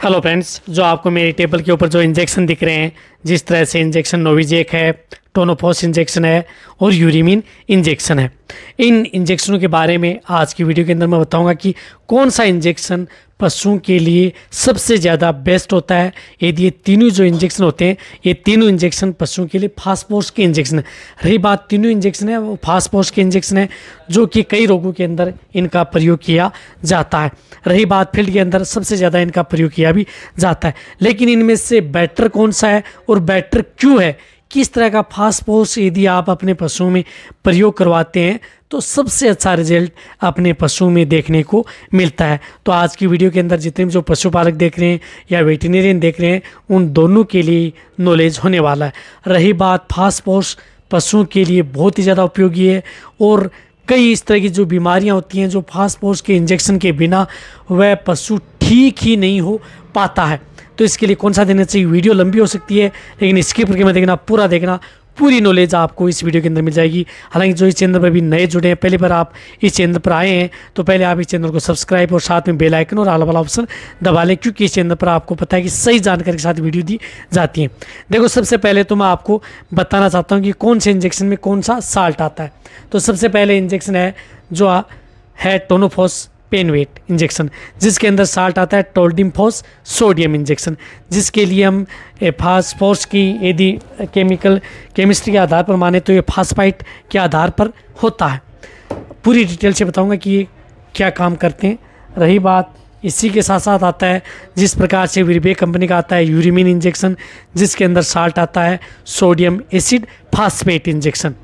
Hello friends, जो आपको मेरी टेबल के ऊपर जो इंजेक्शन दिख रहे हैं, जिस तरह से इंजेक्शन नोविजेक है, टोनोफॉस इंजेक्शन है और यूरिमिन इंजेक्शन है, इन इंजेक्शनों के बारे में आज की वीडियो के अंदर मैं बताऊंगा कि कौन सा इंजेक्शन पशुओं के लिए सबसे ज़्यादा बेस्ट होता है। यदि ये तीनों जो इंजेक्शन होते हैं, ये तीनों इंजेक्शन पशुओं के लिए फास्ट पोस्ट के इंजेक्शन है। रही बात तीनों इंजेक्शन है वो फास्ट पोस्ट के इंजेक्शन है, जो कि कई रोगों के अंदर इनका प्रयोग किया जाता है। रही बात फील्ड के अंदर सबसे ज़्यादा इनका प्रयोग किया भी जाता है, लेकिन इनमें से बेटर कौन सा है और बेटर क्यों है, किस तरह का फास्ट पोस्ट यदि आप अपने पशुओं में प्रयोग करवाते हैं तो सबसे अच्छा रिजल्ट अपने पशुओं में देखने को मिलता है। तो आज की वीडियो के अंदर जितने भी जो पशुपालक देख रहे हैं या वेटरनरियन देख रहे हैं, उन दोनों के लिए नॉलेज होने वाला है। रही बात फास्ट पोस्ट पशुओं के लिए बहुत ही ज़्यादा उपयोगी है और कई इस तरह की जो बीमारियां होती हैं जो फास्ट पोस्ट के इंजेक्शन के बिना वह पशु ठीक ही नहीं हो पाता है। तो इसके लिए कौन सा देना चाहिए, वीडियो लंबी हो सकती है, लेकिन स्किप करके मत देखना, पूरा देखना, पूरी नॉलेज आपको इस वीडियो के अंदर मिल जाएगी। हालांकि जो इस चैनल पर भी नए जुड़े हैं, पहली बार आप इस चैनल पर आए हैं, तो पहले आप इस चैनल को सब्सक्राइब और साथ में बेल आइकन और ऑल वाला ऑप्शन दबा लें, क्योंकि इस चैनल पर आपको पता है कि सही जानकारी के साथ वीडियो दी जाती है। देखो, सबसे पहले तो मैं आपको बताना चाहता हूँ कि कौन से इंजेक्शन में कौन सा साल्ट आता है। तो सबसे पहले इंजेक्शन है जो है टोनोफॉस पेन वेट इंजेक्शन, जिसके अंदर साल्ट आता है टोल्डिमफॉस सोडियम इंजेक्शन, जिसके लिए हम फास्फोरस की यदि केमिस्ट्री के आधार पर माने तो ये फास्फाइट के आधार पर होता है। पूरी डिटेल से बताऊंगा कि ये क्या काम करते हैं। रही बात इसी के साथ साथ आता है जिस प्रकार से विरबे कंपनी का आता है यूरिमिन इंजेक्शन, जिसके अंदर साल्ट आता है सोडियम एसिड फास्फेट इंजेक्शन।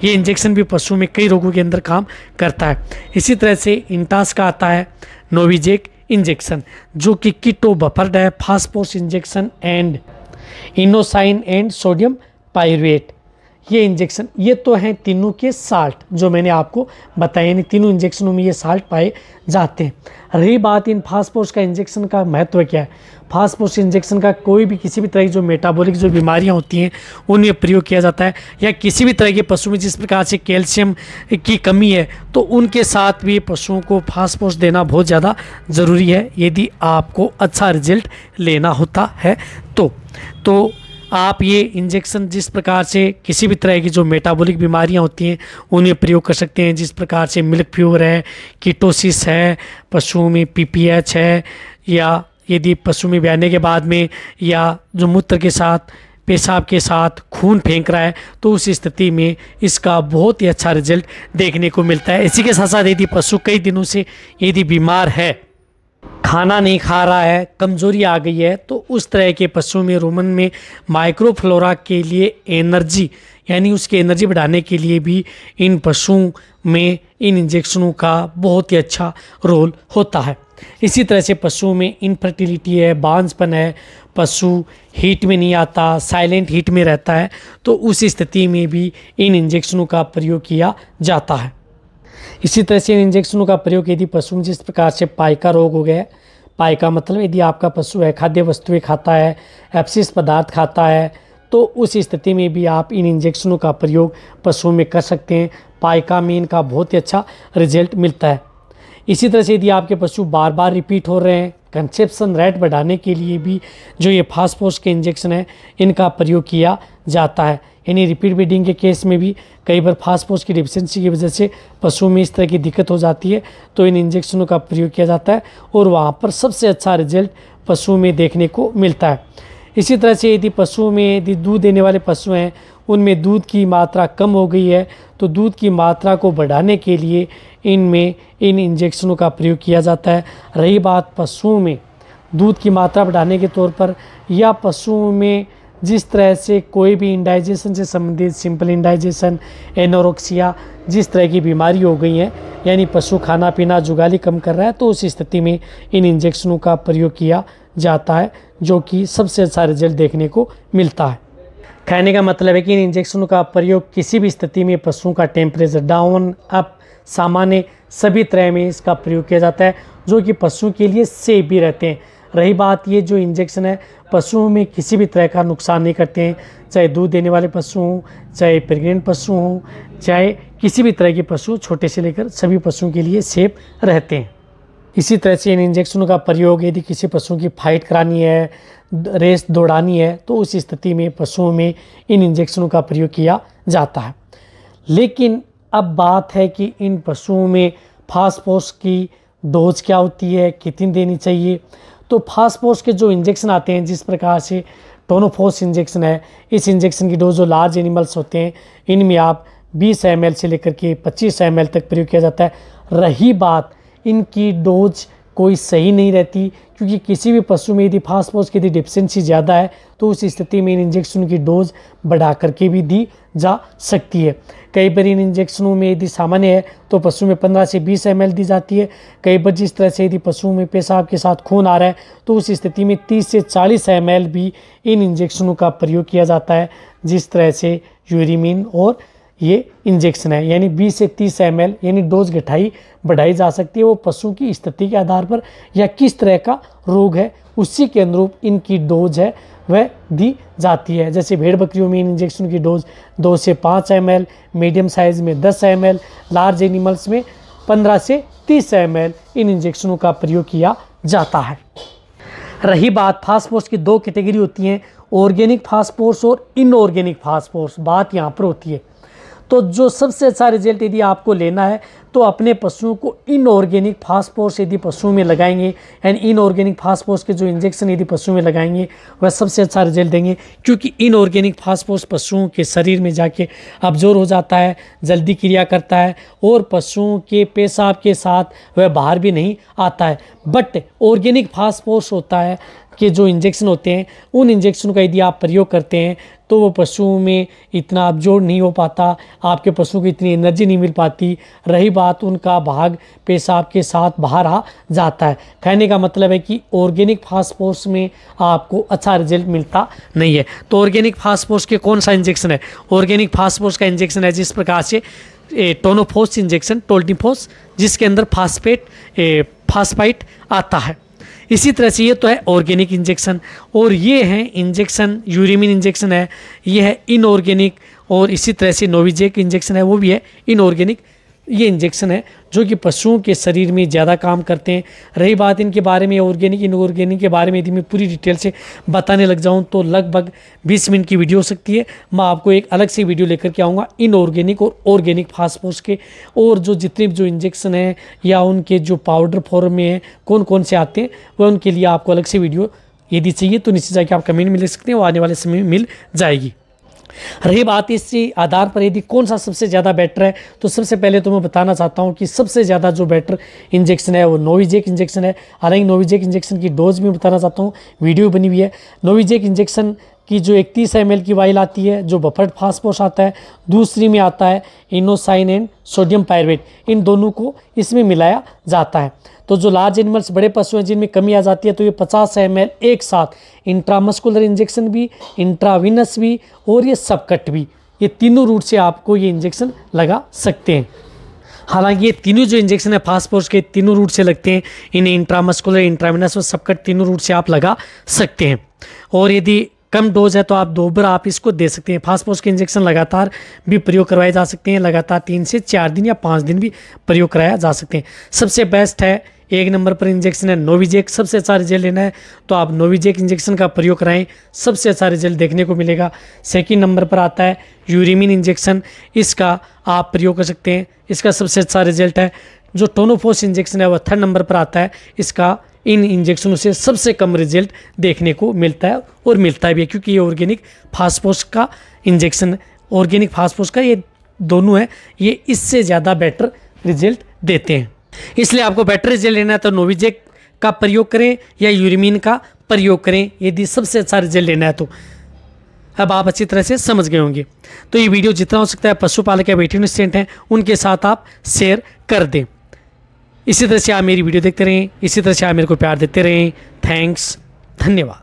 ये इंजेक्शन भी पशु में कई रोगों के अंदर काम करता है। इसी तरह से इंटास का आता है नोविजेक इंजेक्शन, जो कि कीटो बफर्ड है, phosphorus injection and inosine and sodium pyruvate. ये इंजेक्शन, ये तो हैं तीनों के साल्ट जो मैंने आपको बताए, यानी तीनों इंजेक्शनों में ये साल्ट पाए जाते हैं। रही बात इन फास्फोरस का इंजेक्शन का महत्व क्या है, फास्फोरस इंजेक्शन का कोई भी किसी भी तरह की जो मेटाबॉलिक जो बीमारियां होती हैं उनमें प्रयोग किया जाता है, या किसी भी तरह के पशु में जिस प्रकार से कैल्शियम की कमी है तो उनके साथ भी पशुओं को फास्फोरस देना बहुत ज़्यादा ज़रूरी है यदि आपको अच्छा रिजल्ट लेना होता है। तो आप ये इंजेक्शन जिस प्रकार से किसी भी तरह की जो मेटाबॉलिक बीमारियां होती हैं उन्हें प्रयोग कर सकते हैं, जिस प्रकार से मिल्क फीवर है, कीटोसिस है, पशुओं में पीपीएच है, या यदि पशु में ब्याने के बाद में या जो मूत्र के साथ पेशाब के साथ खून फेंक रहा है, तो उस स्थिति में इसका बहुत ही अच्छा रिजल्ट देखने को मिलता है। इसी के साथ साथ यदि पशु कई दिनों से यदि बीमार है, खाना नहीं खा रहा है, कमजोरी आ गई है, तो उस तरह के पशुओं में रुमन में माइक्रोफ्लोरा के लिए एनर्जी, यानी उसकी एनर्जी बढ़ाने के लिए भी इन पशुओं में इन इंजेक्शनों का बहुत ही अच्छा रोल होता है। इसी तरह से पशुओं में इनफर्टिलिटी है, बांझपन है, पशु हीट में नहीं आता, साइलेंट हीट में रहता है, तो उस स्थिति में भी इन इंजेक्शनों का प्रयोग किया जाता है। इसी तरह से इन इंजेक्शनों का प्रयोग यदि पशु में जिस प्रकार से पाइका रोग हो गया, पाइका मतलब यदि आपका पशु है खाद्य वस्तुएं खाता है, एब्सिस पदार्थ खाता है, तो उस स्थिति में भी आप इन इंजेक्शनों का प्रयोग पशुओं में कर सकते हैं। पाइका में इनका बहुत ही अच्छा रिजल्ट मिलता है। इसी तरह से यदि आपके पशु बार बार रिपीट हो रहे हैं, कंसेप्शन रेट बढ़ाने के लिए भी जो ये फास्फोरस के इंजेक्शन है इनका प्रयोग किया जाता है। यानी रिपीट ब्रीडिंग के केस में भी कई बार फास्फोरस की डिफिशिएंसी की वजह से पशुओं में इस तरह की दिक्कत हो जाती है, तो इन इंजेक्शनों का प्रयोग किया जाता है और वहाँ पर सबसे अच्छा रिजल्ट पशुओं में देखने को मिलता है। इसी तरह से यदि पशुओं में यदि दूध देने वाले पशु हैं, उनमें दूध की मात्रा कम हो गई है, तो दूध की मात्रा को बढ़ाने के लिए इनमें इन इंजेक्शनों का प्रयोग किया जाता है। रही बात पशुओं में दूध की मात्रा बढ़ाने के तौर पर, या पशुओं में जिस तरह से कोई भी इंडाइजेशन से संबंधित सिंपल इंडाइजेशन, एनोरेक्सिया जिस तरह की बीमारी हो गई है, यानी पशु खाना पीना जुगाली कम कर रहा है, तो उस स्थिति में इन इंजेक्शनों का प्रयोग किया जाता है, जो कि सबसे अच्छा रिजल्ट देखने को मिलता है। कहने का मतलब है कि इन इंजेक्शनों का प्रयोग किसी भी स्थिति में पशुओं का टेम्परेचर डाउन अप सामान्य सभी तरह में इसका प्रयोग किया जाता है, जो कि पशुओं के लिए सेफ भी रहते हैं। रही बात ये जो इंजेक्शन है पशुओं में किसी भी तरह का नुकसान नहीं करते हैं, चाहे दूध देने वाले पशु हों, चाहे प्रेग्नेंट पशु हों, चाहे किसी भी तरह के पशु, छोटे से लेकर सभी पशुओं के लिए सेफ रहते हैं। इसी तरह से इन इंजेक्शनों का प्रयोग यदि किसी पशु की फाइट करानी है, रेस दौड़ानी है, तो उस स्थिति में पशुओं में इन इंजेक्शनों का प्रयोग किया जाता है। लेकिन अब बात है कि इन पशुओं में फास्फोरस की डोज क्या होती है, कितनी देनी चाहिए। तो फास्फोरस के जो इंजेक्शन आते हैं, जिस प्रकार से टोनोफोस इंजेक्शन है, इस इंजेक्शन की डोज जो लार्ज एनिमल्स होते हैं इनमें आप 20 ml से लेकर के 25 ml तक प्रयोग किया जाता है। रही बात इनकी डोज कोई सही नहीं रहती, क्योंकि किसी भी पशु में यदि फास्फोरस की यदि डिफिशिएंसी ज़्यादा है तो उस स्थिति में इन इंजेक्शन की डोज बढ़ा करके भी दी जा सकती है। कई बार इन इंजेक्शनों में यदि सामान्य है तो पशु में 15 से 20 ml दी जाती है। कई बार जिस तरह से यदि पशुओं में पेशाब के साथ खून आ रहा है तो उस स्थिति में 30 से 40 ml भी इन इंजेक्शनों का प्रयोग किया जाता है, जिस तरह से यूरिमीन और ये इंजेक्शन है। यानी 20 से 30 ml यानी डोज बढ़ाई जा सकती है। वो पशु की स्थिति के आधार पर या किस तरह का रोग है उसी के अनुरूप इनकी डोज है वह दी जाती है। जैसे भेड़ बकरियों में इन इंजेक्शन की डोज 2 से 5 ml, मीडियम साइज़ में 10 ml, लार्ज एनिमल्स में 15 से 30 ml इन इंजेक्शनों का प्रयोग किया जाता है। रही बात फास्फोरस की 2 कैटेगरी होती हैं, ऑर्गेनिक फास्फोरस और इनऑर्गेनिक फास्फोरस। बात यहाँ पर होती है तो जो सबसे अच्छा रिजल्ट यदि आपको लेना है तो अपने पशुओं को इनऑर्गेनिक फास्फोरस यदि पशुओं में लगाएंगे, यानी इनऑर्गेनिक फास्फोरस के जो इंजेक्शन यदि पशुओं में लगाएंगे वह सबसे अच्छा रिजल्ट देंगे, क्योंकि इनऑर्गेनिक फास्फोरस पशुओं के शरीर में जाके अब्जॉर्ब हो जाता है, जल्दी क्रिया करता है और पशुओं के पेशाब के साथ वह बाहर भी नहीं आता है। बट ऑर्गेनिक फास्फोरस होता है कि जो इंजेक्शन होते हैं उन इंजेक्शन का यदि आप प्रयोग करते हैं तो वो पशुओं में इतना अब्जॉर्ब नहीं हो पाता, आपके पशु को इतनी एनर्जी नहीं मिल पाती। रही बात उनका भाग पेशाब के साथ बाहर आ जाता है। कहने का मतलब है कि ऑर्गेनिक फास्फोरस में आपको अच्छा रिजल्ट मिलता नहीं है। तो ऑर्गेनिक फास्फोरस के कौन सा इंजेक्शन है? ऑर्गेनिक फास्फोरस का इंजेक्शन है जिस प्रकार से टोनोफोस इंजेक्शन, टोल्टिफोस, जिसके अंदर फास्फाइट आता है। इसी तरह से ये तो है ऑर्गेनिक इंजेक्शन, और ये है इंजेक्शन यूरिमीन इंजेक्शन है, ये है इनऑर्गेनिक। और इसी तरह से नोविजेक इंजेक्शन है, वो भी है इनऑर्गेनिक। ये इंजेक्शन है जो कि पशुओं के शरीर में ज़्यादा काम करते हैं। रही बात इनके बारे में ऑर्गेनिक इनऑर्गेनिक के बारे में यदि मैं पूरी डिटेल से बताने लग जाऊं तो लगभग 20 मिनट की वीडियो हो सकती है। मैं आपको एक अलग से वीडियो लेकर के आऊँगा इनऑर्गेनिक और ऑर्गेनिक फास्फोरस के, और जितने भी जो इंजेक्शन हैं या उनके जो पाउडर फॉर्म में हैं कौन कौन से आते हैं वह उनके लिए आपको अलग से वीडियो यदि चाहिए तो नीचे जाके आप कमेंट में लिख सकते हैं, वो आने वाले समय में मिल जाएगी। रही बात इस आधार पर यदि कौन सा सबसे ज़्यादा बेटर है, तो सबसे पहले तो मैं बताना चाहता हूं कि सबसे ज़्यादा जो बेटर इंजेक्शन है वो नोविजेक इंजेक्शन है। हालांकि नोविजेक इंजेक्शन की डोज भी बताना चाहता हूं, वीडियो बनी हुई है। नोविजेक इंजेक्शन की जो 31 ml की वाइल आती है जो बफर्ड फास्फोरस आता है, दूसरी में आता है इनोसाइन एंड सोडियम पायरुवेट, इन दोनों को इसमें मिलाया जाता है। तो जो लार्ज एनिमल्स बड़े पशु हैं जिनमें कमी आ जाती है तो ये 50 ml एक साथ इंट्रामस्कुलर इंजेक्शन भी, इंट्रावीनस भी और ये सबकट भी, ये तीनों रूट से आपको ये इंजेक्शन लगा सकते हैं। हालांकि ये तीनों जो इंजेक्शन है फास्फोरस के तीनों रूट से लगते हैं, इन्हें इंट्रामस्कुलर, इंट्रावीनस और सबकट तीनों रूट से आप लगा सकते हैं। और यदि कम डोज है तो आप 2 बार आप इसको दे सकते हैं। फास्फोरस के इंजेक्शन लगातार भी प्रयोग करवाए जा सकते हैं, लगातार 3 से 4 दिन या 5 दिन भी प्रयोग कराया जा सकते हैं। सबसे बेस्ट है 1 नंबर पर इंजेक्शन है नोविजेक। सबसे अच्छा रिजल्ट लेना है तो आप नोविजेक इंजेक्शन का प्रयोग कराएं, सबसे अच्छा रिजल्ट देखने को मिलेगा। सेकंड नंबर पर आता है यूरिमीन इंजेक्शन, इसका आप प्रयोग कर सकते हैं, इसका सबसे अच्छा रिजल्ट है। जो टोनोफोस इंजेक्शन है वह 3rd नंबर पर आता है, इसका इन इंजेक्शनों से सबसे कम रिजल्ट देखने को मिलता है और मिलता भी है, क्योंकि ये ऑर्गेनिक फास्फोरस का इंजेक्शन, ऑर्गेनिक फास्फोरस का ये दोनों है, ये इससे ज़्यादा बेटर रिजल्ट देते हैं। इसलिए आपको बेटर रिजल्ट लेना है तो नोविजेक का प्रयोग करें या यूरिमीन का प्रयोग करें, यदि सबसे अच्छा रिजल्ट लेना है तो। अब आप अच्छी तरह से समझ गए होंगे। तो ये वीडियो जितना हो सकता है पशुपालक या वेटरनरी असिस्टेंट हैं उनके साथ आप शेयर कर दें। इसी तरह से आप मेरी वीडियो देखते रहें, इसी तरह से आप मेरे को प्यार देते रहें। थैंक्स, धन्यवाद।